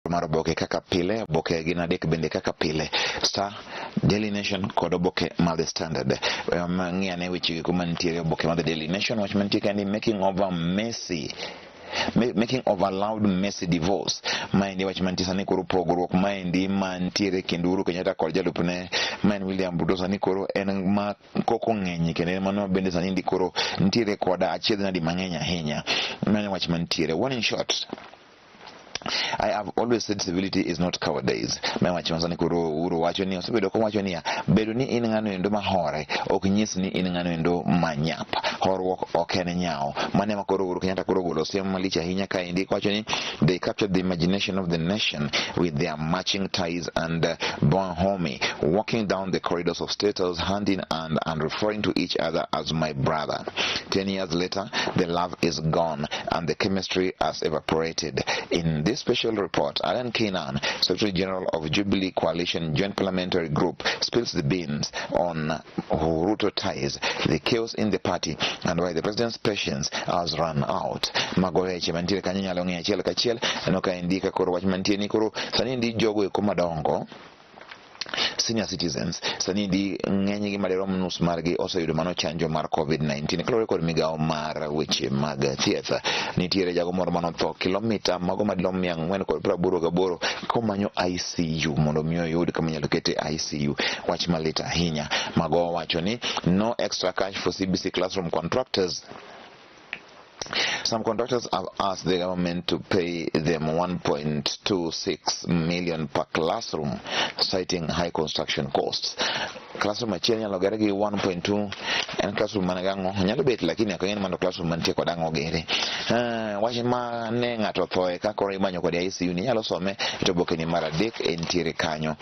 mar Oboke kaka pile, Oboke gin adek bende kaka pile. Star, Daily Nation kod Oboke mar The Standard. Ng'iane weche kuma nitiere Oboke mar The Daily Nation wach mantie kandi making over loud Messi divorce. Maendi wach mantie sani koro pogruok maendi mantiere kind Uhuru Kenyatta kod jalupne man William Ruto sani koro en ma koko ng'eny kendo mano bende sani ndi koro ntiere koda achiedh nadi mang'eny ahinya. Mano wach mantiere. One in short, I have always said civility is not cowardice. Mai wacho masani koro Uhuru wacho ni osebedo ko wacho niya, bedo ni in ng'ano endo mahore ok nyis ni in ng'ano endo manyap. Horruok ok en nyao. Mane ma koro Uhuru Kenyatta koro golo siem malich ahinya ka indi wacho ni they captured the imagination of the nation with their matching ties and bonhomie, walking down the corridors of State House hand in hand and referring to each other as my brother. 10 years later, the love is gone and the chemistry has evaporated. In this special report, Alan Keenan, Secretary General of Jubilee Coalition Joint Parliamentary Group, spills the beans on Ruto ties, the chaos in the party, and why the president's patience has run out. Magoreche mantire kanyanya longi achiel kachiel, enoka indika koro wach mantie ni koro sani ndi jogo eko madongo senior citizens sani di ng'eny gi madirom nus margi oseyudo mano chanjo mar COVID-19 kalore kod migawo mar weche mag thieth. Nitiere jago moro manotho kilomita mago madirom 488 komanyo ICU mondo miyo oyud kama nyalo kete ICU. Wach malit ahinya. Mago wacho ni no extra cash for CBC classroom contractors. Some contractors have asked the government to pay them 1.26 million per classroom, citing high construction costs. Classroom achiel nyalo gere gi 1.2 en classroom managango nyalo bet lakini akang'eni mando classroom mantie kodango gere. Wache ma ne ng'ato thoe ka koro imanyo kod ICU ni nyalo some to Oboke ni mar adek entiere kanyo.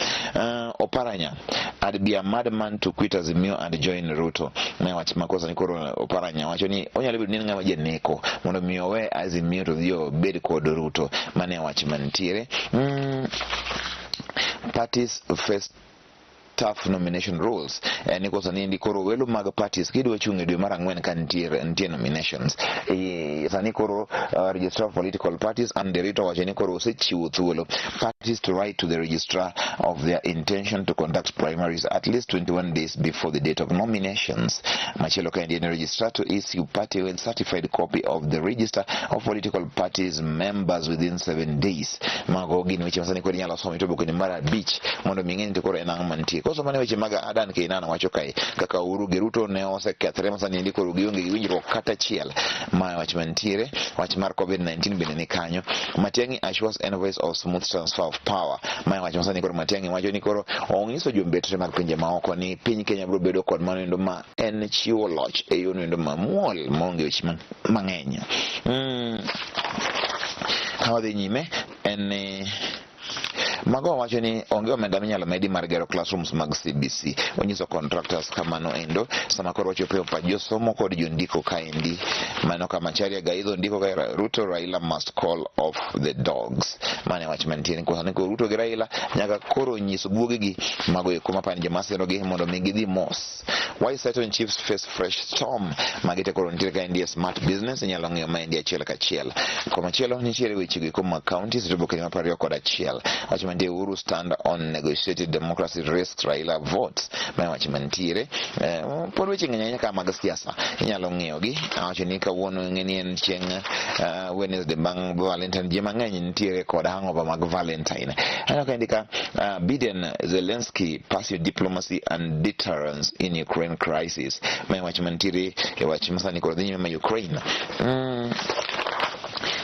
Oparanya, I'd be a madman to quit Azimio and join Ruto. Ne wach makosa ni koro Oparanya wacho ni onyalo bedo ni ng'ama jeneko mondo miyo we Azimio to dio bed kod Ruto. Mane wach mantiere. Parties first tough nomination rules. Niko sani ndi koro welo mag parties kidwa chung e dwe mar ang'wen ka ntiere nominations. Sani koro registrar of political parties and the Rito wacho ni koro osechiwo thuolo parties to write to the registrar of their intention to conduct primaries at least 21 days before the date of nominations. Machielo ka ndi registrar to issue party with certified copy of the register of political parties members within 7 days. Mago gin weche masani koro nyalo somo to Oboke ni mar abich mondo ming'eni to koro en ang'o mantie. Koso mane weche maga Adan Keenan wacho kae kaka Uhuru gi Ruto ne osekethre masani ndi koro gionge gi winjruok kata achiel. Ma wach mantiere. Wach mar COVID-19 bende ni kanyo. Matiang'i assures envoys of smooth transfer of power. Ma wach masani koro Matiang'i wacho ni koro onyiso jombetre mag pinje maoko ni piny Kenya biro bedo kod mano endo ma en chiwo loch e yo endo mamuol maonge weche mang'eny. Kawadhi nyime en Mago wacho ni onge omenda minyalo medi mar gero classrooms mag CBC. Onyiso contractors kamano endo sama koro ochopo pajo somo kod jondiko kaendi. Mano kama Macharia Gaidho ndiko ka Ruto Raila must call off the dogs. Mane wach mantiere ko sani ko Ruto gi Raila nyaka koro nyiso buogegi mago eko mapani jamasero gi mondo migidhi mos. Why certain chiefs face fresh storm? Magite koro ntiere kaendi smart business nyalo ng'eyo maendi achiel kachiel. Komachielo nitiere weche go kuma counties to Oboke ni mar 21. Wach mantiere Uhuru stand on negotiated democracy risks Raila votes. Mae wach mantiere. Pod weche ng'eny ka mag siasa inyalo ng'eyo gi. Wacho ni kawuono ng'eni en chieng' Wednesday bang Valentine je mang'eny nitiere kod hangover mag Valentine. Ano ka indika Biden Zelensky pursue diplomacy and deterrence in Ukraine crisis. Mae wach mantiere e wach masani kod dhi nyime Ukraine.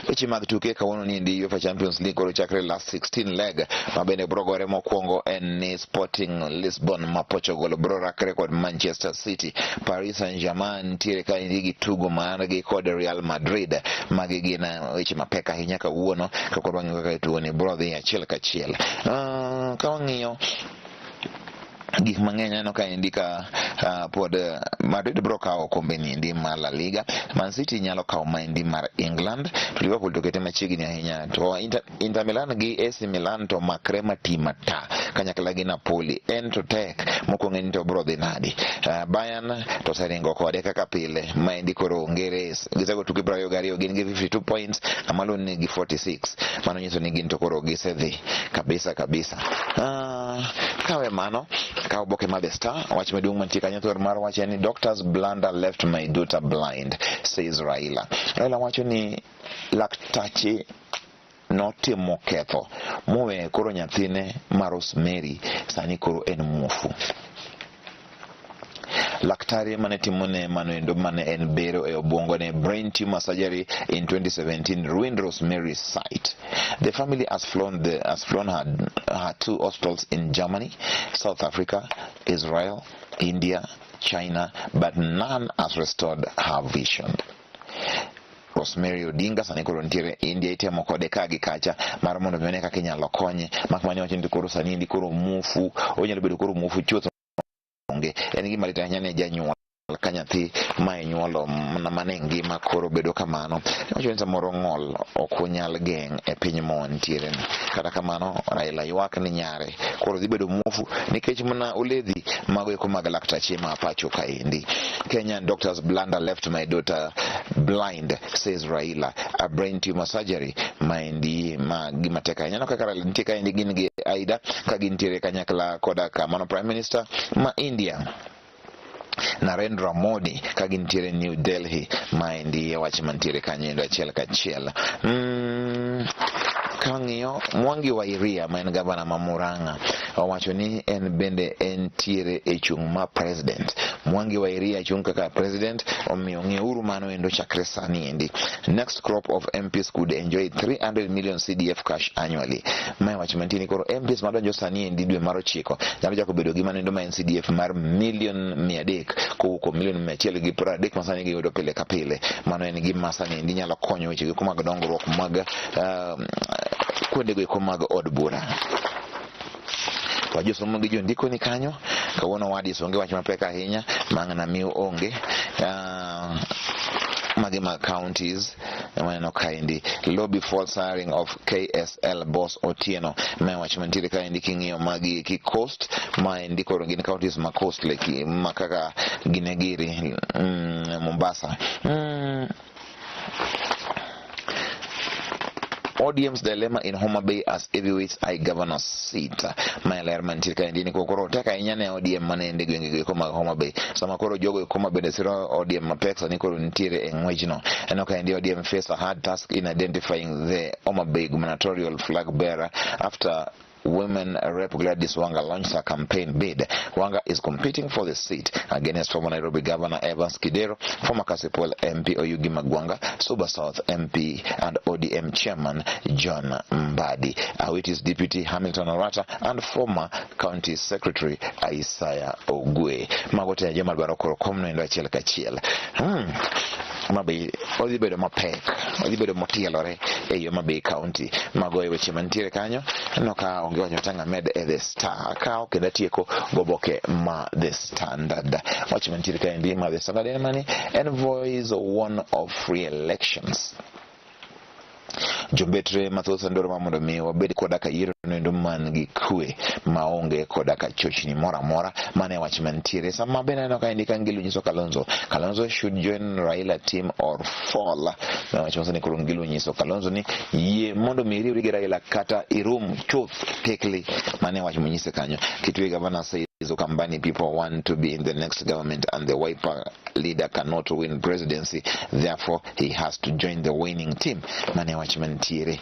Weche mag tuke kawuono ni ndi UEFA Champions League koro chakre last 16 leg mabende brogore mokwongo en ni Sporting Lisbon ma Portugal bro rakre kod Manchester City. Paris Saint-Germain ntiere ka indi tugo margi kod Real Madrid magi gina weche mapek ahinya kawuono ka koro wang'iyo kaka tugo ni bro dhi achiel kachiel. Ka wang'iyo gik mang'eny ano ka indika pod Madrid bro kawo kombe ni ndi mar La Liga. Man City nyalo kawo maendi mar England, to Liverpool to kete machiegni ahinya, to Inter Milan gi AC Milan to makre matima ta kanyakla gi Napoli en to tek mokwongo ni to bro dhi nadi. Bayern to seringo kode kaka pile, maendi koro onge race, gisego tuke 22 gin gi 52 points, Amalon ni gi 46, mano nyiso ni gin to koro gisedhi kabisa. Kawe mano ka Oboke ma the Star wach maduong' mantie kanyo thor mar wach ni doctors blunder left my daughter blind, says Raila wacho ni laktache notimo ketho mowe koro nyathine ma Rosemary sani koro en muofu. Laktari mane timone manoendo mane en bero e obwongo ne brain tumor surgery in 2017 ruined Rosemary's sight. The family has flown her two hospitals in Germany, South Africa, Israel, India, China, but none has restored her vision. Rosemary Odinga sani koro ntiere India itemo kode kagi kacha mar mondo mione kaka inyalo konye, makmane wacho ni koro sani ndi koro muofu, onyalo bedo koro muofu chuth en gima lit ahinya ne janyuol ka nyathi ma inyuolo mane ngima koro bedo kamano. Wacho ni samoro ng'ol ok onyal geng' e piny montiere. Kata kamano Raila ywak ni nyare koro dhi bedo muofu nikech mana oledhi mago eko mag laktache ma pacho kaendi. Kenyan doctors blunder left my daughter blind, says Raila. A brain tumor surgery maendi ma gima tek ahinya. No kaka Raila nitie kaendi gin gi Aida ka gintiere kanyakla koda kamano Prime Minister ma India Narendra Modi ka gintiere New Delhi maendi wach mantiere kanyo achiel kachiel. Kang'iyo Mwangi wa Iria ma en gavana ma Murang'a owacho ni en bende entiere e chung' ma president. Mwangi wa Iria chung' kaka president, omiyo ng'euru mano endo chakre sani endi. Next crop of MPs could enjoy 300 million CDF cash annually. Mae wach mantiere koro MPs madonjo sani endi dwe mar 9 nyalo jako bedo gi manendo ma en CDF mar million 300 kowuok million 130 ma sani giyudo pile ka pile. Mano en gima sani endi nyalo konyo weche gi mag dongruok mag kwende go mag od bura. Wajosomo gi jondiko ni kanyo kawuono wadi songe wach mapek ahinya mang'ana miu onge magi mag counties maneno kaendi. Lobby false hiring of KSL boss Otieno mae wach mantiere kaendi king'iyo magi ki coast maendi koro gin counties ma coast like makaka Ginegiri, Mombasa. ODM's dilemma in Homa Bay as heavyweights eye governor's seat. Maeler mantiere kaendi ni koro tek ahinya ne ODM manende gwenge go mag Homa Bay. Sama koro jogo koma bende siro ODM mapek sani koro nitiere e ng'wejno. Eno kaendi ODM face a hard task in identifying the Homa Bay gubernatorial flag bearer after Women Rep Gladys Wanga launched a campaign bid. Wanga is competing for the seat against former Nairobi Governor Evans Kidero, former Kasipul MP Oyugi Magwanga, Suba South MP and ODM Chairman John Mbadi, Awiti's Deputy Hamilton Orata, and former County Secretary Isaiah Ogwe. Magote ya jema albarokoro komno endo achiel kachiel. Mabe odibedo mapek, odibedo motielore e yo Mabe County. Mago e weche mantiere kanyo no ka onge wacho tanga med e the Star ka okenda tieko Oboke ma the Standard. Wach mantiere kaendi ma the Standard en mani en voice one of free elections. Jombetre mathoth ndoro mamondo mi wabed koda ka yiro nendo man gi kwe maonge koda ka chochni mora mora mane wach mantiere sama bene no ka indika Ngilu nyiso Kalonzo should join Raila team or fall. Wach masani koro Ngilu nyiso Kalonzo ni ye mondo mi riwri gi Raila kata irum chuth tekli mane wach monyise kanyo. Kitwe governor says Ukambani people want to be in the next government and the Wiper leader cannot win presidency, therefore he has to join the winning team. Mane wach mantiere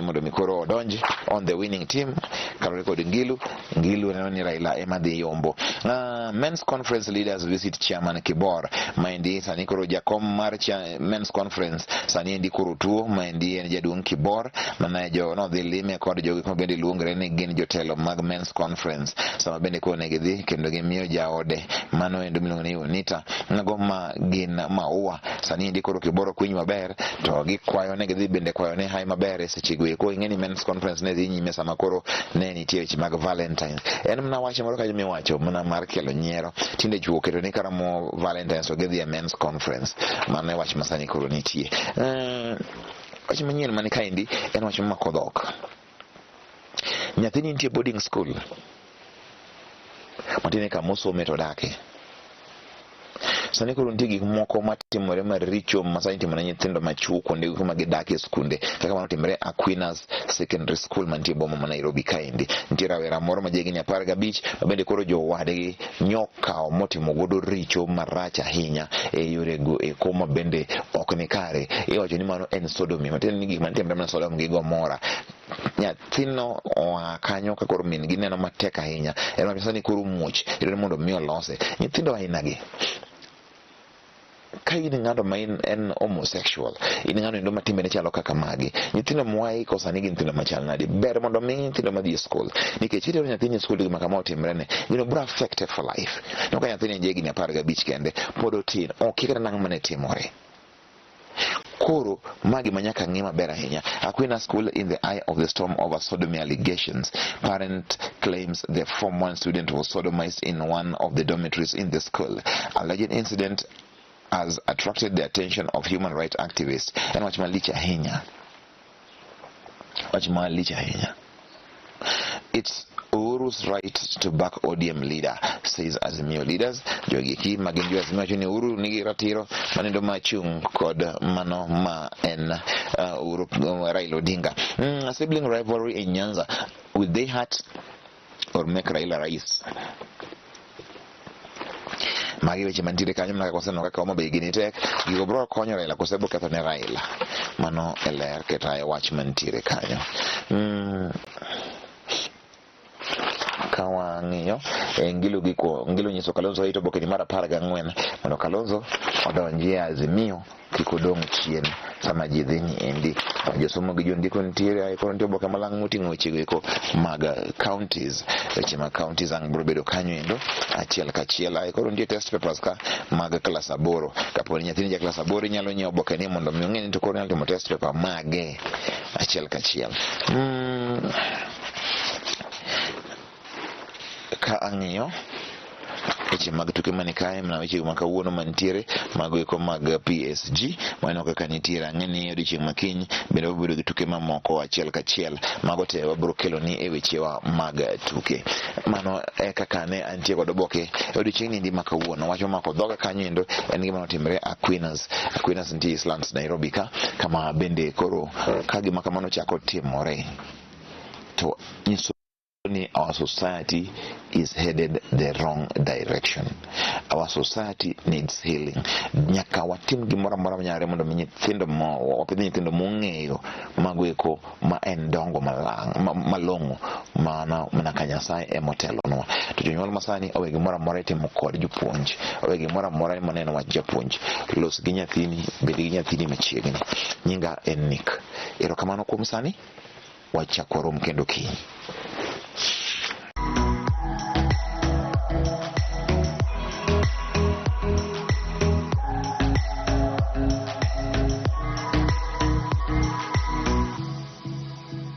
mondo mikoro odonje on the winning team karo record Ngilu ni Raila ema dhi yombo. Men's conference leaders visit chairman Kibor maendi sani koro jakom mar men's conference sani endi koro tuo maendi en jaduong' Kibor manajo no dhi lime kod jogi kuma bende luongre ni gin jotelo mag men's conference sama bende ko ne gidhi kendo gimiyo jaode mano endo miluongo ni Unita nago ma gin maua sani endi koro kiboro kwiny maber to gikwayo ne gidhi bende kwayo ne hai maber e sechego eko ing'eni men's conference ne dhi nyime sama koro ne nitie weche mag Valentines. En mana wach moro ka miwacho mana mar kelo nyiero tinde chuo keto ni karamo Valentines to gidhi e men's conference mano e wach masani koro nitie. Wach manyien mani kaendi en wach mamako dhok. Nyathini nitie boarding school matine kamosome to dake sani koro nitie gik moko matimore maricho masani timore nyithindo machuo kuonde kuma gidake skunde kaka mano timore Aquinas Secondary School mantie boma ma Nairobi kaendi. Nitie rawera moro ma jegini 15 mabende koro jowadgi nyokawo motimo godo richo marach ahinya e yorego eko ma bende ok ni kare. Iwacho ni mano en sodomy, matiende ni gik manitimore mana Sodom gi Gomora. Nyathino oa kanyo ka koro min gi neno matek ahinya en wach sani koro muoch idwaro mondo mi olose. Nyithindo ainagi ka in ng'ano ma en homosexual, in ng'ano endo matimbene chalo kaka magi, nyithindo mwai kosa nigi nyithindo machal nadi, ber mondo mi nyithindo madhi e skul, nikech itero nyathini e skul gima kama otimre ne bro affected for life. No ka nyathini jegini 15 kende pod otin ok kikata nang' mane timore. Koro magi manyaka ng'e maber ahinya. Aquinas School in the eye of the storm over sodomy allegations. Parent claims the Form 1 student was sodomized in one of the dormitories in the school. Alleged incident has attracted the attention of human rights activists. And watch malicha ahinya. It's Uhuru's right to back ODM leader, says Azimio leaders. Jogiki maginjo Azimio chuni Uhuru nigi ratiro manendo machung kod mano ma en Uhuru Raila Odinga. A sibling rivalry in Nyanza, will they hurt or make Raila rais? Magi weche mantiere kanyo mana koseno kaka omo be gini tek gigo bro konyo Raila kosebo ketho ne Raila mano eler ketayo wach mantiere kanyo. Kawang'iyo ngilo nyiso Kalonzo ito Oboke ni mara 14 mondo Kalonzo odonjie Azimio kikodong chien sama ji dhi endi josomo gi jondiko nitiere koro nitie Oboke malang' moting'o wechego eko mag counties. Weche mag counties ang' biro bedo kanyo endo achiel kachiel. Koro nitie test papers ka mag klas 8 kapo ni nyathini ja klas 8 nyalo nyiewo Oboke ni mondo mi ong'e ni to koro nyalo timo test paper mage achiel kachiel. Ka ang'iyo weche mag tuke manikae na weche mag kawuono mantiere mago eko mag PSG maneno kaka nitiere ang'eni odiochieng' makiny bende wabedo gi tuke mamoko achiel kachiel mago te wabiro kelo ni e wechewa mag tuke. Mano kaka ne antie kod Oboke odiochieng' ni ma kawuono. Wach mako dhoga kanyo endo en gima notimre Aquinas nitie Eastlands Nairobi kama bende koro ka gima kamano chako timore to nyiso our society is headed the wrong direction. Our society needs healing. Nyaka watim gimoro amora manyare mondo nyithindo wapidh nyithindo mong'eyo magweko ma en dongo malong'o mana ka Nyasaye emotelonwa. To jonyuol masani owe gimoro amora itimo kod jopuonj, owe gimoro amora maneno wach japuonj. Los gi nyathini, bed gi nyathini machiegni. Nyinga en Nick. Erokamano kuom sani, wachako rom kendo kiny.